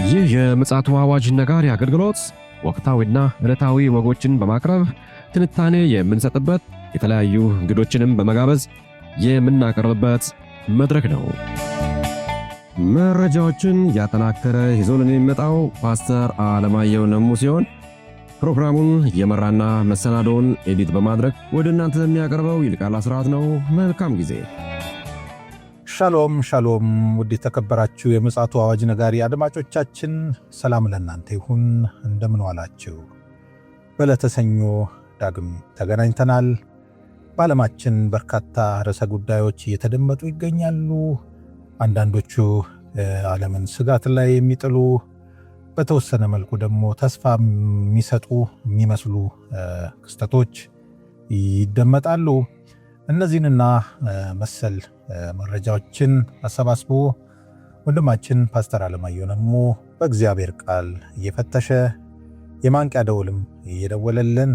ይህ የምፅዓቱ አዋጅ ነጋሪ አገልግሎት ወቅታዊና ዕለታዊ ወጎችን በማቅረብ ትንታኔ የምንሰጥበት የተለያዩ እንግዶችንም በመጋበዝ የምናቀርብበት መድረክ ነው። መረጃዎችን ያጠናከረ ይዞልን የሚመጣው ፓስተር አለማየሁ ነሙ ሲሆን ፕሮግራሙን የመራና መሰናዶውን ኤዲት በማድረግ ወደ እናንተ የሚያቀርበው ይልቃል አስራት ነው። መልካም ጊዜ። ሻሎም ሻሎም። ውድ የተከበራችሁ የምፅዓቱ አዋጅ ነጋሪ አድማጮቻችን ሰላም ለእናንተ ይሁን። እንደምን ዋላችሁ? በዕለተ ሰኞ ዳግም ተገናኝተናል። በዓለማችን በርካታ ርዕሰ ጉዳዮች እየተደመጡ ይገኛሉ። አንዳንዶቹ ዓለምን ስጋት ላይ የሚጥሉ፣ በተወሰነ መልኩ ደግሞ ተስፋ የሚሰጡ የሚመስሉ ክስተቶች ይደመጣሉ። እነዚህንና መሰል መረጃዎችን አሰባስቦ ወንድማችን ፓስተር አለማየሁ ነሙ በእግዚአብሔር ቃል እየፈተሸ የማንቂያ ደወልም እየደወለልን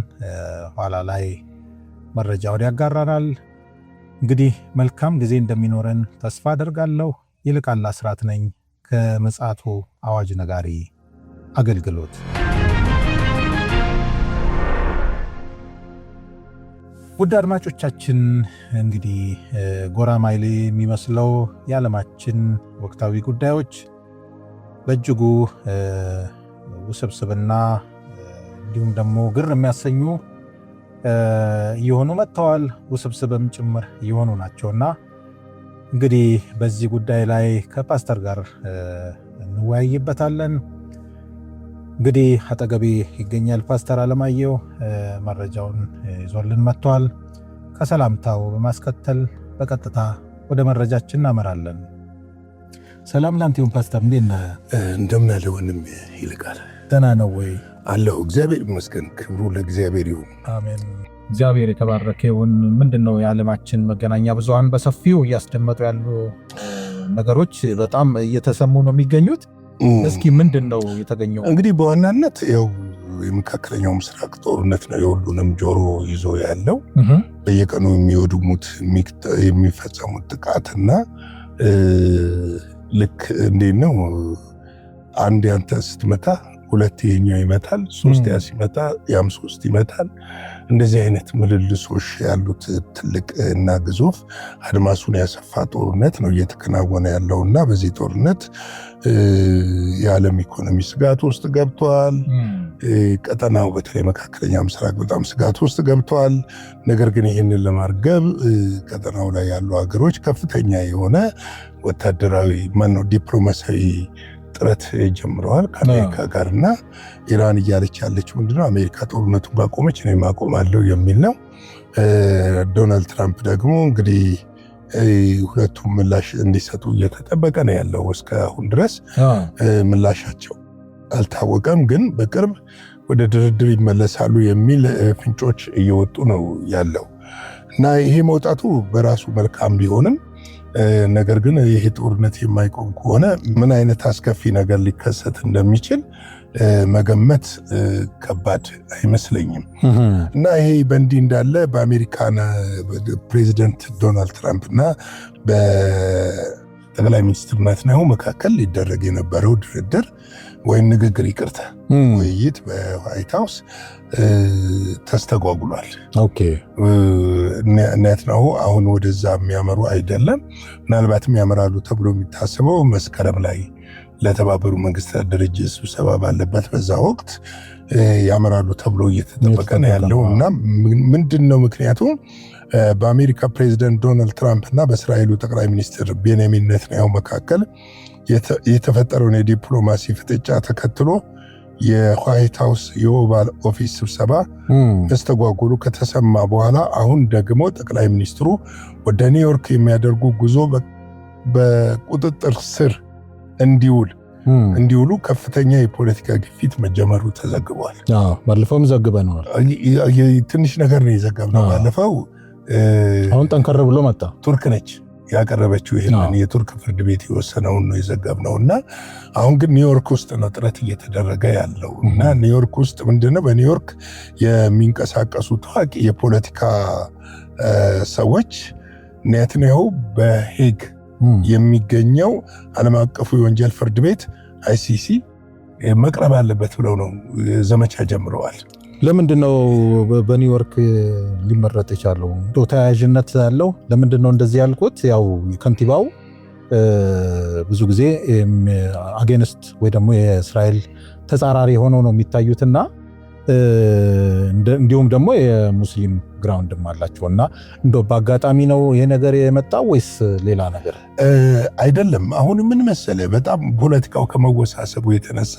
ኋላ ላይ መረጃውን ያጋራናል። እንግዲህ መልካም ጊዜ እንደሚኖረን ተስፋ አደርጋለሁ። ይልቃል አስራት ነኝ ከምፅዓቱ አዋጅ ነጋሪ አገልግሎት። ውድ አድማጮቻችን እንግዲህ ጎራማይሌ የሚመስለው የዓለማችን ወቅታዊ ጉዳዮች በእጅጉ ውስብስብና እንዲሁም ደግሞ ግር የሚያሰኙ እየሆኑ መጥተዋል። ውስብስብም ጭምር እየሆኑ ናቸውና እንግዲህ በዚህ ጉዳይ ላይ ከፓስተር ጋር እንወያይበታለን። እንግዲህ አጠገቤ ይገኛል ፓስተር አለማየሁ መረጃውን ይዞልን መጥቷል። ከሰላምታው በማስከተል በቀጥታ ወደ መረጃችን እናመራለን። ሰላም ላንተ ይሁን ፓስተር፣ እንዴት ነህ? እንደምን አለ ወንድም ይልቃል? ደህና ነው ወይ? አለሁ፣ እግዚአብሔር ይመስገን። ክብሩ ለእግዚአብሔር ይሁን። አሜን። እግዚአብሔር የተባረከ ይሁን። ምንድነው የዓለማችን መገናኛ ብዙሃን በሰፊው እያስደመጡ ያሉ ነገሮች በጣም እየተሰሙ ነው የሚገኙት። እስኪ ምንድነው የተገኘው? እንግዲህ በዋናነት ያው የመካከለኛው ምስራቅ ጦርነት ነው የሁሉንም ጆሮ ይዞ ያለው። በየቀኑ የሚወድሙት የሚፈጸሙት ጥቃትና ልክ እንዴት ነው አንድ ያንተ ስትመታ ሁለት የኛው ይመታል፣ ሶስት ያ ሲመታ ያም ሶስት ይመታል። እንደዚህ አይነት ምልልሶች ያሉት ትልቅ እና ግዙፍ አድማሱን ያሰፋ ጦርነት ነው እየተከናወነ ያለውና በዚህ ጦርነት የዓለም ኢኮኖሚ ስጋት ውስጥ ገብቷል። ቀጠናው በተለይ መካከለኛ ምስራቅ በጣም ስጋት ውስጥ ገብቷል። ነገር ግን ይህንን ለማርገብ ቀጠናው ላይ ያሉ ሀገሮች ከፍተኛ የሆነ ወታደራዊ ዲፕሎማሲያዊ ጥረት ጀምረዋል ከአሜሪካ ጋርና ኢራን እያለች ያለችው ምንድነው አሜሪካ ጦርነቱን ባቆመች እኔ ማቆማለሁ የሚል ነው። ዶናልድ ትራምፕ ደግሞ እንግዲህ ሁለቱም ምላሽ እንዲሰጡ እየተጠበቀ ነው ያለው። እስካሁን ድረስ ምላሻቸው አልታወቀም፣ ግን በቅርብ ወደ ድርድር ይመለሳሉ የሚል ፍንጮች እየወጡ ነው ያለው እና ይሄ መውጣቱ በራሱ መልካም ቢሆንም ነገር ግን ይሄ ጦርነት የማይቆም ከሆነ ምን አይነት አስከፊ ነገር ሊከሰት እንደሚችል መገመት ከባድ አይመስለኝም። እና ይሄ በእንዲህ እንዳለ በአሜሪካን ፕሬዚደንት ዶናልድ ትራምፕ እና በጠቅላይ ሚኒስትር ኔታንያሁ መካከል ሊደረግ የነበረው ድርድር ወይም ንግግር ይቅርታ ውይይት በዋይት ሃውስ ተስተጓጉሏል። ኔታንያሁ አሁን ወደዛ የሚያመሩ አይደለም። ምናልባትም ያመራሉ ተብሎ የሚታሰበው መስከረም ላይ ለተባበሩ መንግስታት ድርጅት ስብሰባ ባለበት በዛ ወቅት ያመራሉ ተብሎ እየተጠበቀ ነው ያለው እና ምንድነው ምክንያቱ? በአሜሪካ ፕሬዚደንት ዶናልድ ትራምፕ እና በእስራኤሉ ጠቅላይ ሚኒስትር ቤንያሚን ኔታንያሁ መካከል የተፈጠረውን የዲፕሎማሲ ፍጥጫ ተከትሎ የዋይት ሃውስ የኦቫል ኦፊስ ስብሰባ መስተጓጎሉ ከተሰማ በኋላ አሁን ደግሞ ጠቅላይ ሚኒስትሩ ወደ ኒውዮርክ የሚያደርጉ ጉዞ በቁጥጥር ስር እንዲውሉ ከፍተኛ የፖለቲካ ግፊት መጀመሩ ተዘግቧል። ባለፈውም ዘግበነዋል። ትንሽ ነገር ነው የዘገብነው ባለፈው። አሁን ጠንከር ብሎ መጣ። ቱርክ ነች ያቀረበችው ይሄንን የቱርክ ፍርድ ቤት የወሰነውን ነው የዘገብነው እና አሁን ግን ኒውዮርክ ውስጥ ነው ጥረት እየተደረገ ያለው እና ኒውዮርክ ውስጥ ምንድነው በኒውዮርክ የሚንቀሳቀሱ ታዋቂ የፖለቲካ ሰዎች ኔታንያሁ በሄግ የሚገኘው ዓለም አቀፉ የወንጀል ፍርድ ቤት ICC መቅረብ አለበት ብለው ነው ዘመቻ ጀምረዋል። ለምንድነው በኒውዮርክ ሊመረጥ የቻለው? ተያያዥነት ያለው ለምንድነው እንደዚህ ያልኩት? ያው ከንቲባው ብዙ ጊዜ አጌንስት ወይ ደግሞ የእስራኤል ተጻራሪ ሆነው ነው የሚታዩትና እንዲሁም ደግሞ የሙስሊም ግራውንድም አላቸውና እንደው በአጋጣሚ ነው ይሄ ነገር የመጣው ወይስ ሌላ ነገር? አይደለም። አሁን ምን መሰለ፣ በጣም ፖለቲካው ከመወሳሰቡ የተነሳ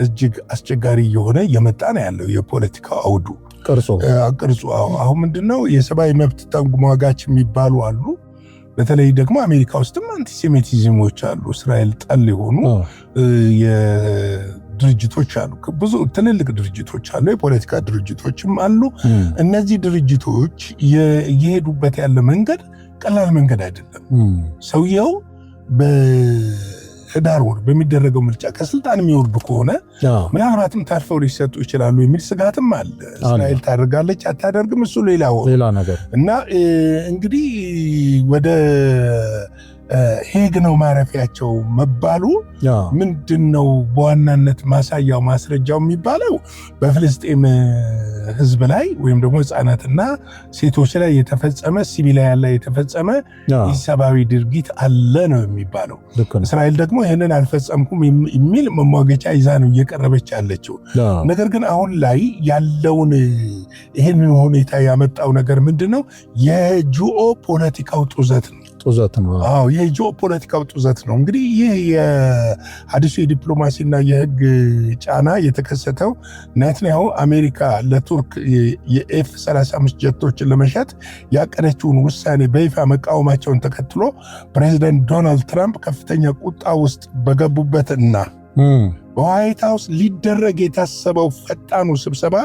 እጅግ አስቸጋሪ የሆነ የመጣ ነው ያለው የፖለቲካው አውዱ ቅርጹ። አሁን ምንድነው የሰብአዊ መብት ተሟጋች የሚባሉ አሉ። በተለይ ደግሞ አሜሪካ ውስጥም አንቲሴሚቲዝሞች አሉ። እስራኤል ጠል የሆኑ ድርጅቶች አሉ። ብዙ ትልልቅ ድርጅቶች አሉ፣ የፖለቲካ ድርጅቶችም አሉ። እነዚህ ድርጅቶች የሄዱበት ያለ መንገድ ቀላል መንገድ አይደለም። ሰውየው በህዳር ወር በሚደረገው ምርጫ ከስልጣን የሚወርዱ ከሆነ ምናልባትም ታርፈው ሊሰጡ ይችላሉ የሚል ስጋትም አለ። እስራኤል ታደርጋለች አታደርግም፣ እሱ ሌላ ነገር እና እንግዲህ ወደ ሄግ ነው ማረፊያቸው መባሉ ምንድነው በዋናነት ማሳያው ማስረጃው የሚባለው በፍልስጤም ህዝብ ላይ ወይም ደግሞ ህፃናትና ሴቶች ላይ የተፈጸመ ሲቪሊያን ላይ የተፈጸመ ኢሰብአዊ ድርጊት አለ ነው የሚባለው። እስራኤል ደግሞ ይህንን አልፈጸምኩም የሚል መሟገቻ ይዛ ነው እየቀረበች ያለችው። ነገር ግን አሁን ላይ ያለውን ይህንን ሁኔታ ያመጣው ነገር ምንድነው? የጂኦ ፖለቲካው ጡዘት ነው። የጂኦ ፖለቲካው ጡዘት ነው። እንግዲህ ይህ የአዲሱ የዲፕሎማሲና የህግ ጫና የተከሰተው ኔታንያሁ አሜሪካ ለቱርክ የኤፍ-35 ጀቶችን ለመሸጥ ያቀደችውን ውሳኔ በይፋ መቃወማቸውን ተከትሎ ፕሬዚደንት ዶናልድ ትራምፕ ከፍተኛ ቁጣ ውስጥ በገቡበትና በዋይት ሃውስ ሊደረግ የታሰበው ፈጣኑ ስብሰባ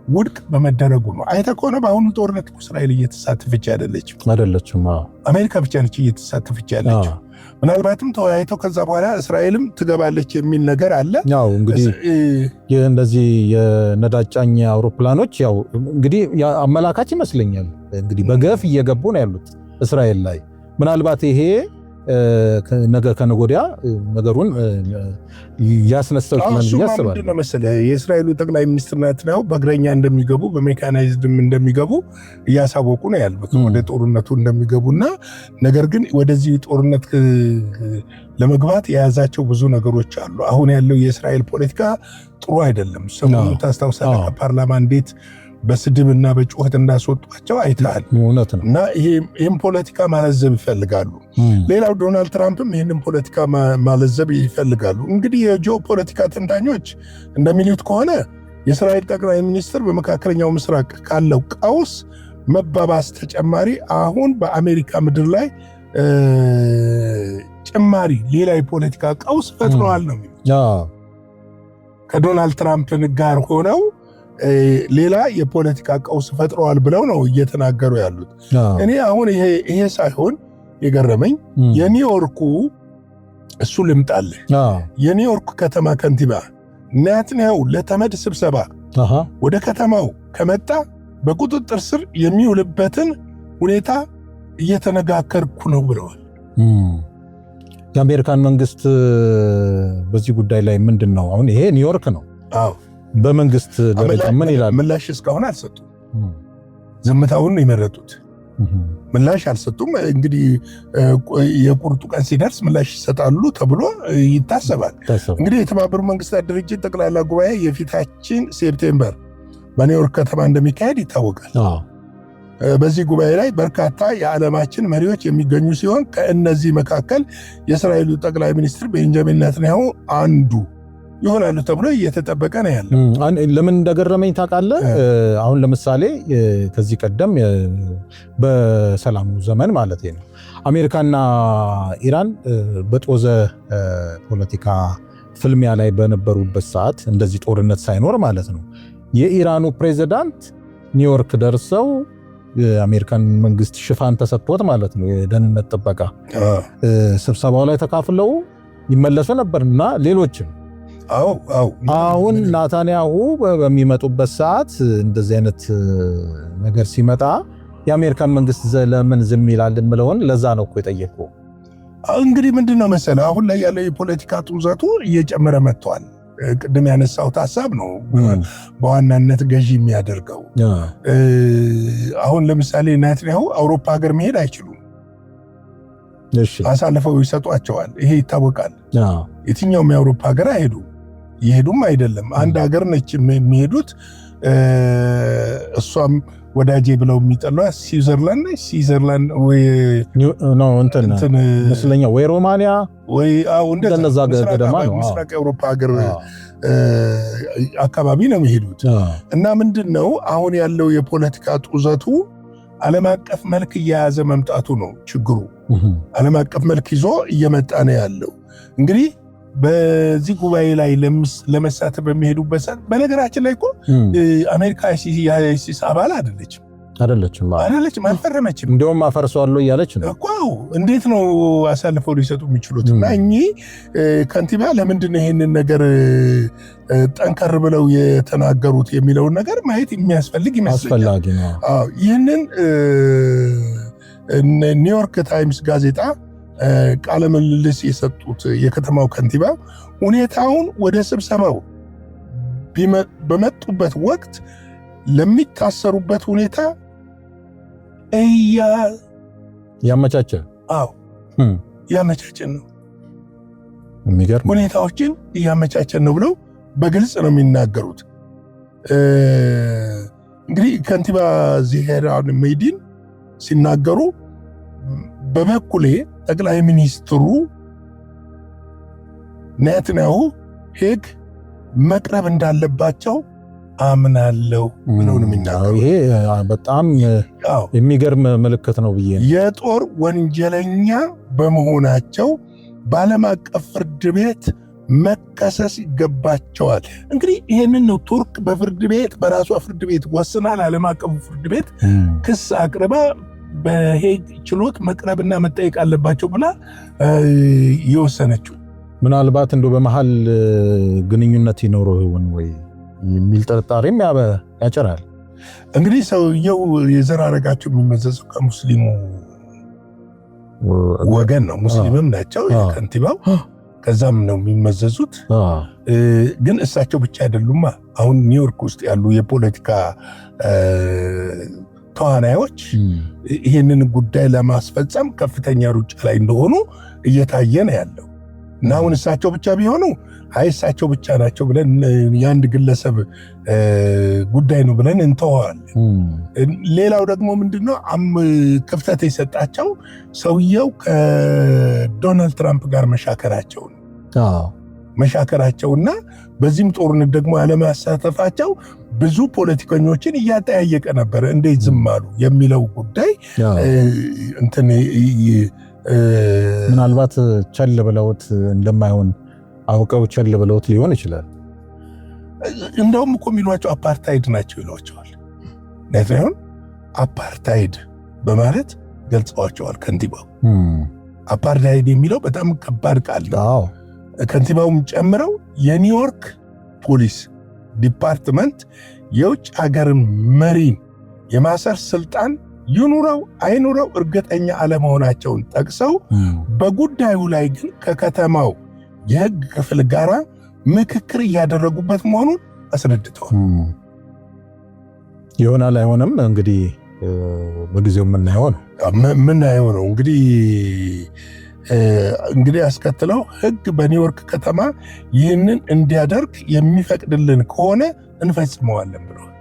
ውድቅ በመደረጉ ነው። አይተህ ከሆነ በአሁኑ ጦርነት እስራኤል እየተሳተፈች አይደለችም። አሜሪካ ብቻ ነች እየተሳተፈች ያለችው። ምናልባትም ተወያይተው ከዛ በኋላ እስራኤልም ትገባለች የሚል ነገር አለ። ያው እንግዲህ እንደዚህ የነዳጅ ጫኝ አውሮፕላኖች ያው እንግዲህ አመላካች ይመስለኛል። እንግዲህ በገፍ እየገቡ ነው ያሉት እስራኤል ላይ። ምናልባት ይሄ ነገ ከነገ ወዲያ ነገሩን ያስነሳው ይመስላል። ምንድነው መሰለህ የእስራኤሉ ጠቅላይ ሚኒስትር ኔታንያሁ በእግረኛ እንደሚገቡ በሜካናይዝድም እንደሚገቡ እያሳወቁ ነው ያሉት ወደ ጦርነቱ እንደሚገቡና ነገር ግን ወደዚህ ጦርነት ለመግባት የያዛቸው ብዙ ነገሮች አሉ። አሁን ያለው የእስራኤል ፖለቲካ ጥሩ አይደለም። ሰሞኑን ታስታውሳለህ ከፓርላማ እንዴት በስድብና በጩኸት እንዳስወጧቸው አይተሃል። እና ይህም ፖለቲካ ማለዘብ ይፈልጋሉ። ሌላው ዶናልድ ትራምፕም ይህንን ፖለቲካ ማለዘብ ይፈልጋሉ። እንግዲህ የጂኦፖለቲካ ተንታኞች እንደሚሉት ከሆነ የእስራኤል ጠቅላይ ሚኒስትር በመካከለኛው ምስራቅ ካለው ቀውስ መባባስ ተጨማሪ አሁን በአሜሪካ ምድር ላይ ጭማሪ ሌላ የፖለቲካ ቀውስ ፈጥረዋል ነው የሚሉት። ከዶናልድ ትራምፕ ጋር ሆነው ሌላ የፖለቲካ ቀውስ ፈጥረዋል ብለው ነው እየተናገሩ ያሉት። እኔ አሁን ይሄ ሳይሆን የገረመኝ የኒውዮርኩ እሱ ልምጣልህ የኒውዮርክ ከተማ ከንቲባ ኔታንያሁ ለተመድ ስብሰባ ወደ ከተማው ከመጣ በቁጥጥር ስር የሚውልበትን ሁኔታ እየተነጋገርኩ ነው ብለዋል። የአሜሪካን መንግስት በዚህ ጉዳይ ላይ ምንድን ነው? አሁን ይሄ ኒውዮርክ ነው። በመንግስት ደረጃ ምን ይላል? ምላሽ እስካሁን አልሰጡም። ዝምታውን ነው የመረጡት። ምላሽ አልሰጡም። እንግዲህ የቁርጡ ቀን ሲደርስ ምላሽ ይሰጣሉ ተብሎ ይታሰባል። እንግዲህ የተባበሩት መንግስታት ድርጅት ጠቅላላ ጉባኤ የፊታችን ሴፕቴምበር በኒውዮርክ ከተማ እንደሚካሄድ ይታወቃል። በዚህ ጉባኤ ላይ በርካታ የዓለማችን መሪዎች የሚገኙ ሲሆን ከእነዚህ መካከል የእስራኤሉ ጠቅላይ ሚኒስትር ቤንጃሚን ኔታንያሁ አንዱ ይሆናሉ ተብሎ እየተጠበቀ ነው ያለው። ለምን እንደገረመኝ ታውቃለህ? አሁን ለምሳሌ ከዚህ ቀደም በሰላሙ ዘመን ማለት ነው አሜሪካና ኢራን በጦዘ ፖለቲካ ፍልሚያ ላይ በነበሩበት ሰዓት እንደዚህ ጦርነት ሳይኖር ማለት ነው የኢራኑ ፕሬዝዳንት ኒውዮርክ ደርሰው የአሜሪካን መንግስት ሽፋን ተሰጥቶት ማለት ነው የደህንነት ጥበቃ ስብሰባው ላይ ተካፍለው ይመለሱ ነበርና ሌሎችም አሁን ኔታንያሁ በሚመጡበት ሰዓት እንደዚህ አይነት ነገር ሲመጣ የአሜሪካን መንግስት ለምን ዝም ይላል ምለውን ለዛ ነው እኮ የጠየቀው። እንግዲህ ምንድነው መሰለህ አሁን ላይ ያለው የፖለቲካ ጡዘቱ እየጨመረ መጥቷል። ቅድም ያነሳሁት ሐሳብ ነው በዋናነት ገዢ የሚያደርገው። አሁን ለምሳሌ ኔታንያሁ አውሮፓ ሀገር መሄድ አይችሉም፣ አሳልፈው ይሰጧቸዋል። ይሄ ይታወቃል። የትኛውም የአውሮፓ ሀገር ይሄዱም አይደለም፣ አንድ ሀገር ነች የሚሄዱት። እሷም ወዳጄ ብለው የሚጠሏት ስዊዘርላንድ ወይ ነው እንትን መስለኛው ወይ ሮማኒያ ወይ እንደዛ ገደማ ነው። ምስራቅ አውሮፓ ሀገር አካባቢ ነው የሚሄዱት። እና ምንድነው አሁን ያለው የፖለቲካ ጡዘቱ ዓለም አቀፍ መልክ እየያዘ መምጣቱ ነው ችግሩ። ዓለም አቀፍ መልክ ይዞ እየመጣ ነው ያለው። እንግዲህ በዚህ ጉባኤ ላይ ለመሳተፍ በሚሄዱበት ሰዓት በነገራችን ላይ እኮ አሜሪካ የአይሲስ አባል አይደለችም፣ አልፈረመችም። እንደውም አፈርሰዋለሁ እያለች ነው እኮ። እንዴት ነው አሳልፈው ሊሰጡ የሚችሉት? እና እኚህ ከንቲባ ለምንድን ነው ይሄንን ነገር ጠንከር ብለው የተናገሩት የሚለውን ነገር ማየት የሚያስፈልግ ይመስለኛል። ይህንን ኒውዮርክ ታይምስ ጋዜጣ ቃለ ምልልስ የሰጡት የከተማው ከንቲባ ሁኔታውን ወደ ስብሰባው በመጡበት ወቅት ለሚታሰሩበት ሁኔታ ያመቻቸን ያመቻቸን ነው፣ የሚገርም ሁኔታዎችን እያመቻቸን ነው ብለው በግልጽ ነው የሚናገሩት። እንግዲህ ከንቲባ ዚሄራን ሜዲን ሲናገሩ በበኩሌ ጠቅላይ ሚኒስትሩ ኔታንያሁ ሄግ መቅረብ እንዳለባቸው አምናለሁ ብለው ነው የሚናገሩት። ይሄ በጣም የሚገርም ምልክት ነው ብዬ ነው። የጦር ወንጀለኛ በመሆናቸው በዓለም አቀፍ ፍርድ ቤት መከሰስ ይገባቸዋል። እንግዲህ ይሄንን ነው ቱርክ በፍርድ ቤት በራሷ ፍርድ ቤት ወስናል። ዓለም አቀፉ ፍርድ ቤት ክስ አቅርባ በሄግ ችሎት መቅረብና መጠየቅ አለባቸው ብላ የወሰነችው። ምናልባት እንደው በመሃል ግንኙነት ይኖረው ይሆን ወይ የሚል ጥርጣሬም ያጭራል። እንግዲህ ሰውየው የዘር ሐረጋቸው የሚመዘዘው ከሙስሊሙ ወገን ነው። ሙስሊምም ናቸው ከንቲባው፣ ከዛም ነው የሚመዘዙት። ግን እሳቸው ብቻ አይደሉማ። አሁን ኒውዮርክ ውስጥ ያሉ የፖለቲካ ተዋናዮች ይህንን ጉዳይ ለማስፈጸም ከፍተኛ ሩጫ ላይ እንደሆኑ እየታየ ነው ያለው። እና አሁን እሳቸው ብቻ ቢሆኑ እሳቸው ብቻ ናቸው ብለን የአንድ ግለሰብ ጉዳይ ነው ብለን እንተዋለን። ሌላው ደግሞ ምንድነው ክፍተት የሰጣቸው ሰውየው ከዶናልድ ትራምፕ ጋር መሻከራቸውና በዚህም ጦርነት ደግሞ ያለማሳተፋቸው ብዙ ፖለቲከኞችን እያጠያየቀ ነበር። እንዴት ዝም አሉ የሚለው ጉዳይ ምናልባት ቸል ብለውት እንደማይሆን አውቀው ቸል ብለውት ሊሆን ይችላል። እንደውም እኮ የሚሏቸው አፓርታይድ ናቸው ይሏቸዋል። ኔታንያሁን አፓርታይድ በማለት ገልጸዋቸዋል ከንቲባው። አፓርታይድ የሚለው በጣም ከባድ ቃል ነው። ከንቲባውም ጨምረው የኒውዮርክ ፖሊስ ዲፓርትመንት የውጭ ሀገርን መሪን የማሰር ስልጣን ይኑረው አይኑረው እርግጠኛ አለመሆናቸውን ጠቅሰው በጉዳዩ ላይ ግን ከከተማው የሕግ ክፍል ጋር ምክክር እያደረጉበት መሆኑን አስረድተዋል። ይሆናል አይሆንም እንግዲህ በጊዜው የምናየው ነው። እንግዲህ አስከትለው ሕግ በኒውዮርክ ከተማ ይህንን እንዲያደርግ የሚፈቅድልን ከሆነ እንፈጽመዋለን ብለዋል።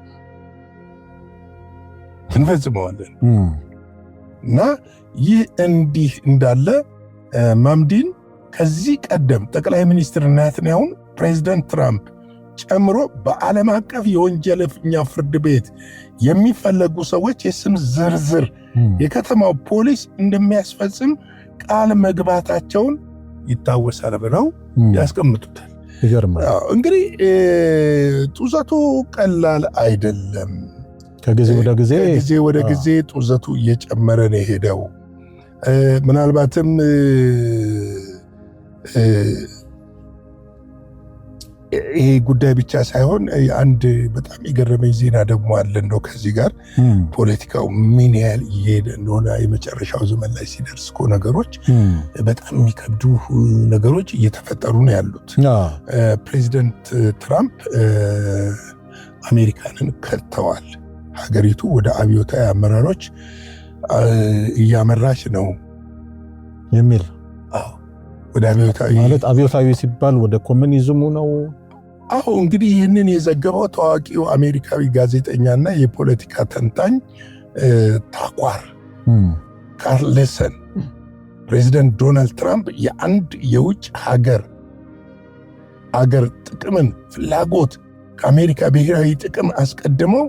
እና ይህ እንዲህ እንዳለ ማምዲን ከዚህ ቀደም ጠቅላይ ሚኒስትር ኔታንያሁን ፕሬዚደንት ትራምፕ ጨምሮ በዓለም አቀፍ የወንጀለኛ ፍርድ ቤት የሚፈለጉ ሰዎች የስም ዝርዝር የከተማው ፖሊስ እንደሚያስፈጽም ቃል መግባታቸውን ይታወሳል ብለው ያስቀምጡታል። እንግዲህ ጡዘቱ ቀላል አይደለም። ከጊዜ ወደ ጊዜ ጡዘቱ እየጨመረ ነው የሄደው። ምናልባትም ይሄ ጉዳይ ብቻ ሳይሆን አንድ በጣም የገረመኝ ዜና ደግሞ አለ። እንደው ከዚህ ጋር ፖለቲካው ምን ያህል እየሄደ እንደሆነ የመጨረሻው ዘመን ላይ ሲደርስ እኮ ነገሮች በጣም የሚከብዱ ነገሮች እየተፈጠሩ ነው ያሉት። ፕሬዚደንት ትራምፕ አሜሪካንን ከተዋል። ሀገሪቱ ወደ አብዮታዊ አመራሮች እያመራች ነው የሚል ወደ አብዮታዊ ማለት አብዮታዊ ሲባል ወደ ኮሙኒዝሙ ነው። እንግዲህ ይህንን የዘገበው ታዋቂው አሜሪካዊ ጋዜጠኛና የፖለቲካ ተንታኝ ታኳር ካርልሰን ፕሬዚደንት ዶናልድ ትራምፕ የአንድ የውጭ ሀገር ጥቅምን ፍላጎት ከአሜሪካ ብሔራዊ ጥቅም አስቀድመው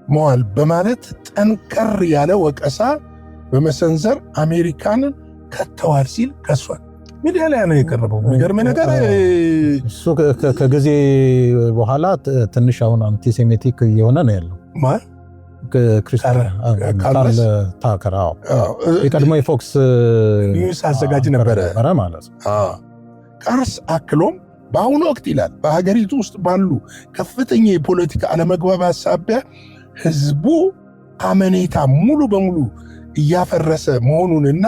መዋል በማለት ጠንከር ያለ ወቀሳ በመሰንዘር አሜሪካንን ከተዋል ሲል ከሷል። ሚዲያ ላይ ነው የቀረበው። የሚገርም ነገር እሱ ከጊዜ በኋላ ትንሽ አሁን አንቲሴሜቲክ እየሆነ ነው ያለው። ካርል ታከር የቀድሞ የፎክስ ኒውስ አዘጋጅ ነበረ ማለት ነው። ካርስ አክሎም በአሁኑ ወቅት ይላል በሀገሪቱ ውስጥ ባሉ ከፍተኛ የፖለቲካ አለመግባባት ሳቢያ ህዝቡ አመኔታ ሙሉ በሙሉ እያፈረሰ መሆኑንና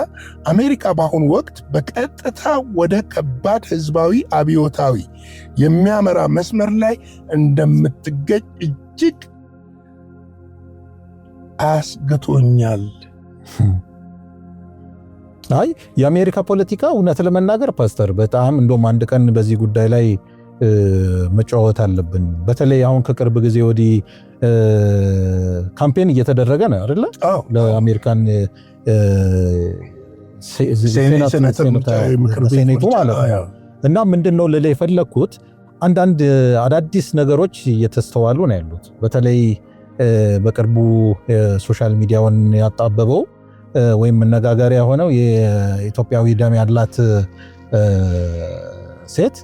አሜሪካ በአሁኑ ወቅት በቀጥታ ወደ ከባድ ህዝባዊ አብዮታዊ የሚያመራ መስመር ላይ እንደምትገኝ እጅግ አስግቶኛል። የአሜሪካ ፖለቲካ እውነት ለመናገር ፓስተር በጣም እንደውም አንድ ቀን በዚህ ጉዳይ ላይ መጫወት አለብን። በተለይ አሁን ከቅርብ ጊዜ ወዲህ ካምፔን እየተደረገ ነው አይደለ? ለአሜሪካን ሴኔቱ ማለት ነው። እና ምንድነው ልል የፈለኩት አንዳንድ አዳዲስ ነገሮች እየተስተዋሉ ነው ያሉት። በተለይ በቅርቡ ሶሻል ሚዲያውን ያጣበበው ወይም መነጋገሪያ ሆነው የኢትዮጵያዊ ደም ያላት ሴት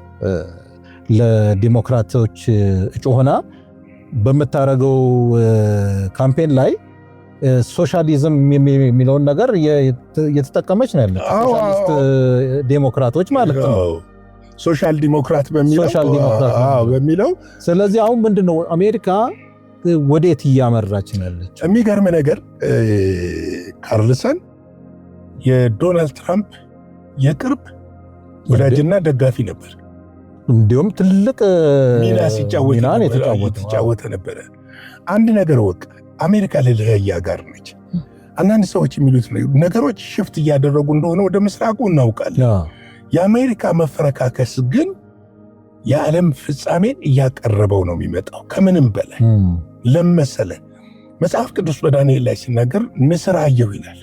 ለዲሞክራቶች እጩ ሆና በምታረገው ካምፔን ላይ ሶሻሊዝም የሚለውን ነገር እየተጠቀመች ነው ያለችው። ሶሻሊስት ዴሞክራቶች ማለት ነው። ሶሻል ዲሞክራት በሚለው ስለዚህ አሁን ምንድነው አሜሪካ ወዴት እያመራች ነው ያለችው? የሚገርም ነገር ካርልሰን የዶናልድ ትራምፕ የቅርብ ወዳጅና ደጋፊ ነበር። እንዲሁም ትልቅ ሚና ሲጫወተ ነበረ። አንድ ነገር ወቅ አሜሪካ ለለያ ጋር ነች። አንዳንድ ሰዎች የሚሉት ነገሮች ሽፍት እያደረጉ እንደሆነ ወደ ምስራቁ እናውቃለን። የአሜሪካ መፈረካከስ ግን የዓለም ፍጻሜን እያቀረበው ነው የሚመጣው። ከምንም በላይ ለመሰለ መጽሐፍ ቅዱስ በዳንኤል ላይ ሲናገር ንስር አየሁ ይላል።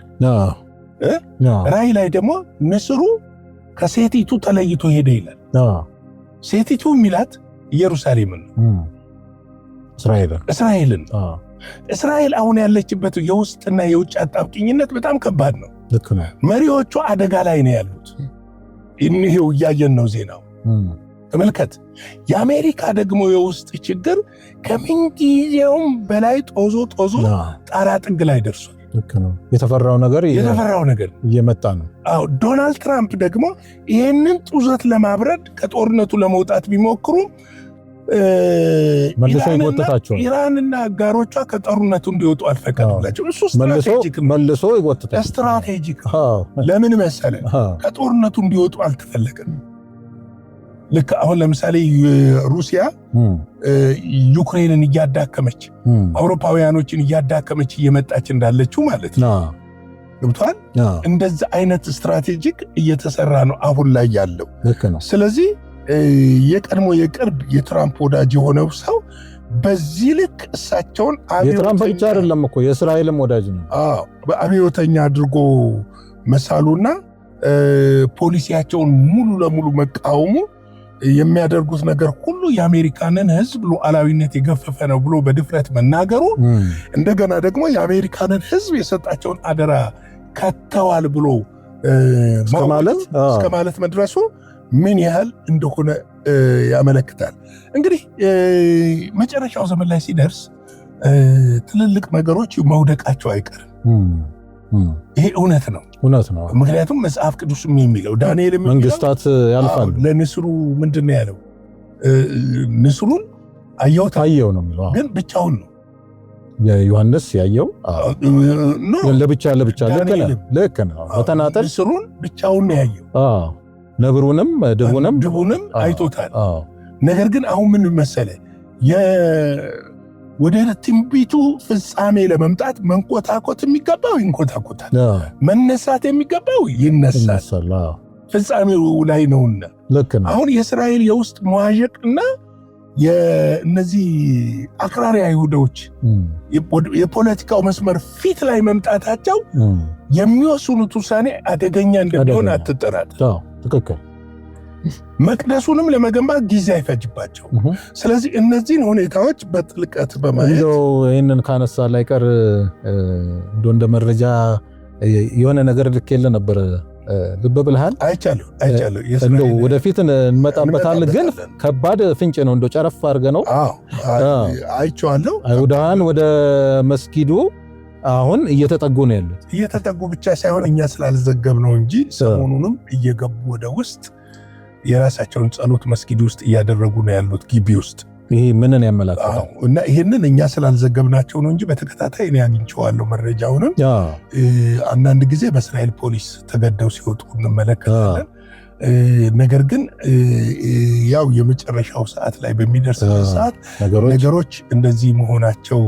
ራእይ ላይ ደግሞ ንስሩ ከሴቲቱ ተለይቶ ሄደ ይላል። ሴቲቱ የሚላት ኢየሩሳሌምን ነው፣ እስራኤልን። እስራኤል አሁን ያለችበት የውስጥና የውጭ አጣብቂኝነት በጣም ከባድ ነው። መሪዎቹ አደጋ ላይ ነው ያሉት። ይሄው እያየን ነው ዜናው። ተመልከት። የአሜሪካ ደግሞ የውስጥ ችግር ከምንጊዜውም በላይ ጦዞ ጣራ ጥግ ላይ ደርሷል። የተፈራው ነገር እየመጣ ነው። ዶናልድ ትራምፕ ደግሞ ይህንን ጡዘት ለማብረድ ከጦርነቱ ለመውጣት ቢሞክሩ መልሶ ይጎትታቸዋል። ኢራንና አጋሮቿ ከጦርነቱ እንዲወጡ አልፈቀዱላቸው። እሱ መልሶ ይጎትታል። ስትራቴጂክ ለምን መሰለ? ከጦርነቱ እንዲወጡ አልተፈለገም። ልክ አሁን ለምሳሌ ሩሲያ ዩክሬንን እያዳከመች አውሮፓውያኖችን እያዳከመች እየመጣች እንዳለችው ማለት ነው። ገብቷል? እንደዛ አይነት ስትራቴጂክ እየተሰራ ነው አሁን ላይ ያለው። ስለዚህ የቀድሞ የቅርብ የትራምፕ ወዳጅ የሆነው ሰው በዚህ ልክ እሳቸውን የትራምፕ ብቻ አይደለም እኮ የእስራኤልም ወዳጅ ነው። በአብዮተኛ አድርጎ መሳሉና ፖሊሲያቸውን ሙሉ ለሙሉ መቃወሙ የሚያደርጉት ነገር ሁሉ የአሜሪካንን ሕዝብ ሉዓላዊነት የገፈፈ ነው ብሎ በድፍረት መናገሩ፣ እንደገና ደግሞ የአሜሪካንን ሕዝብ የሰጣቸውን አደራ ከተዋል ብሎ እስከ ማለት መድረሱ ምን ያህል እንደሆነ ያመለክታል። እንግዲህ መጨረሻው ዘመን ላይ ሲደርስ ትልልቅ ነገሮች መውደቃቸው አይቀርም። ይሄ እውነት ነው። ምክንያቱም መጽሐፍ ቅዱስ የሚለው ዳንኤል መንግስታት ያልፋሉ። ለንስሩ ምንድነው ያለው? ንስሩን አየው ነው የሚለው ግን ብቻውን ነው የዮሐንስ ያየው ለብቻ ልክ ነው በተናጠል ንስሩን ብቻውን ነው ያየው ነብሩንም ድቡንም አይቶታል ነገር ግን አሁን ምን መሰለ ወደ ትንቢቱ ፍጻሜ ለመምጣት መንኮታኮት የሚገባው ይንኮታኮታል መነሳት የሚገባው ይነሳል ፍጻሜው ላይ ነውና አሁን የእስራኤል የውስጥ መዋዠቅና የነዚህ አክራሪ አይሁዶች የፖለቲካው መስመር ፊት ላይ መምጣታቸው የሚወስኑት ውሳኔ አደገኛ እንደሆነ አትጠራጠር ትክክል መቅደሱንም ለመገንባት ጊዜ አይፈጅባቸው ስለዚህ እነዚህን ሁኔታዎች በጥልቀት በማየት ይህንን ካነሳ ላይ ቀር እንደ መረጃ የሆነ ነገር ልኬልህ ነበር ልብ ብለሃል አይቻለሁ እንደው ወደፊት እንመጣበታለን ግን ከባድ ፍንጭ ነው እንደው ጨረፍ አድርገህ ነው አይቻለሁ አይሁዳውያን ወደ መስጊዱ አሁን እየተጠጉ ነው ያሉት እየተጠጉ ብቻ ሳይሆን እኛ ስላልዘገብ ነው እንጂ ሰሞኑንም እየገቡ ወደ ውስጥ የራሳቸውን ጸሎት መስጊድ ውስጥ እያደረጉ ነው ያሉት ግቢ ውስጥ ይሄ ምንን ያመላክታል እና ይሄንን እኛ ስላልዘገብናቸው ነው እንጂ በተከታታይ እኔ አግኝቼዋለሁ መረጃውንም አንዳንድ ጊዜ በእስራኤል ፖሊስ ተገደው ሲወጡ እንመለከታለን ነገር ግን ያው የመጨረሻው ሰዓት ላይ በሚደርስ ሰዓት ነገሮች እንደዚህ መሆናቸው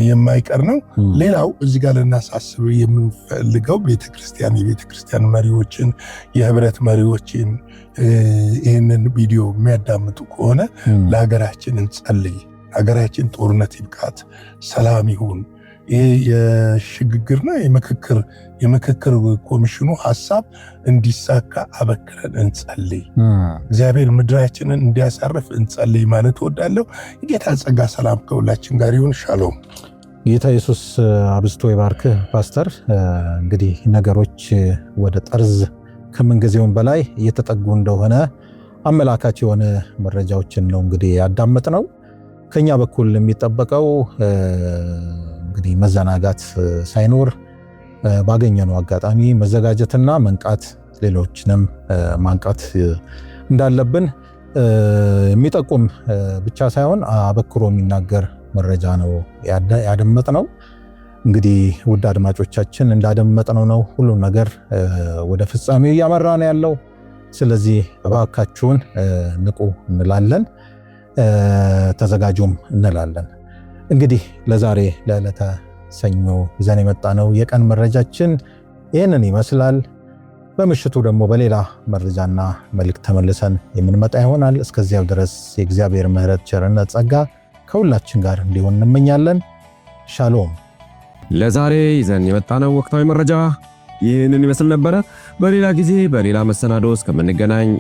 የማይቀር ነው ሌላው እዚህ ጋር ልናሳስብ የምንፈልገው የቤተክርስቲያን መሪዎችን የህብረት መሪዎችን ይህንን ቪዲዮ የሚያዳምጡ ከሆነ ለሀገራችን እንጸልይ ሀገራችን ጦርነት ይብቃት ሰላም ይሁን ይሄ የሽግግርና የምክክር ኮሚሽኑ ሐሳብ እንዲሳካ አበክረን እንጸልይ እግዚአብሔር ምድራችንን እንዲያሳርፍ እንጸልይ ማለት እወዳለሁ የጌታ ጸጋ ሰላም ከሁላችን ጋር ይሁን ሻሎም ጌታ ኢየሱስ አብዝቶ ይባርክህ ፓስተር እንግዲህ ነገሮች ወደ ጠርዝ ከምንጊዜውም በላይ እየተጠጉ እንደሆነ አመላካች የሆነ መረጃዎችን ነው እንግዲህ ያዳመጥነው ከኛ በኩል የሚጠበቀው እንግዲህ መዘናጋት ሳይኖር ባገኘነው አጋጣሚ መዘጋጀትና መንቃት ሌሎችንም ማንቃት እንዳለብን የሚጠቁም ብቻ ሳይሆን አበክሮ የሚናገር መረጃ ነው ያደመጥነው እንግዲህ ውድ አድማጮቻችን እንዳደመጥነው ነው ሁሉ ነገር ወደ ፍጻሜው እያመራ ነው ያለው ስለዚህ እባካችሁን ንቁ እንላለን ተዘጋጁም እንላለን እንግዲህ ለዛሬ ለዕለተ ሰኞ ይዘን የመጣነው የቀን መረጃችን ይህንን ይመስላል በምሽቱ ደግሞ በሌላ መረጃና መልእክት ተመልሰን የምንመጣ ይሆናል እስከዚያው ድረስ የእግዚአብሔር ምሕረት ቸርነት ጸጋ ከሁላችን ጋር እንዲሆን እንመኛለን ሻሎም ለዛሬ ይዘን የመጣነው ወቅታዊ መረጃ ይህንን ይመስል ነበር በሌላ ጊዜ በሌላ መሰናዶ እስከምንገናኝ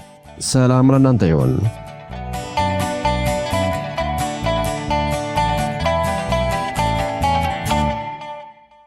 ሰላም ለእናንተ ይሁን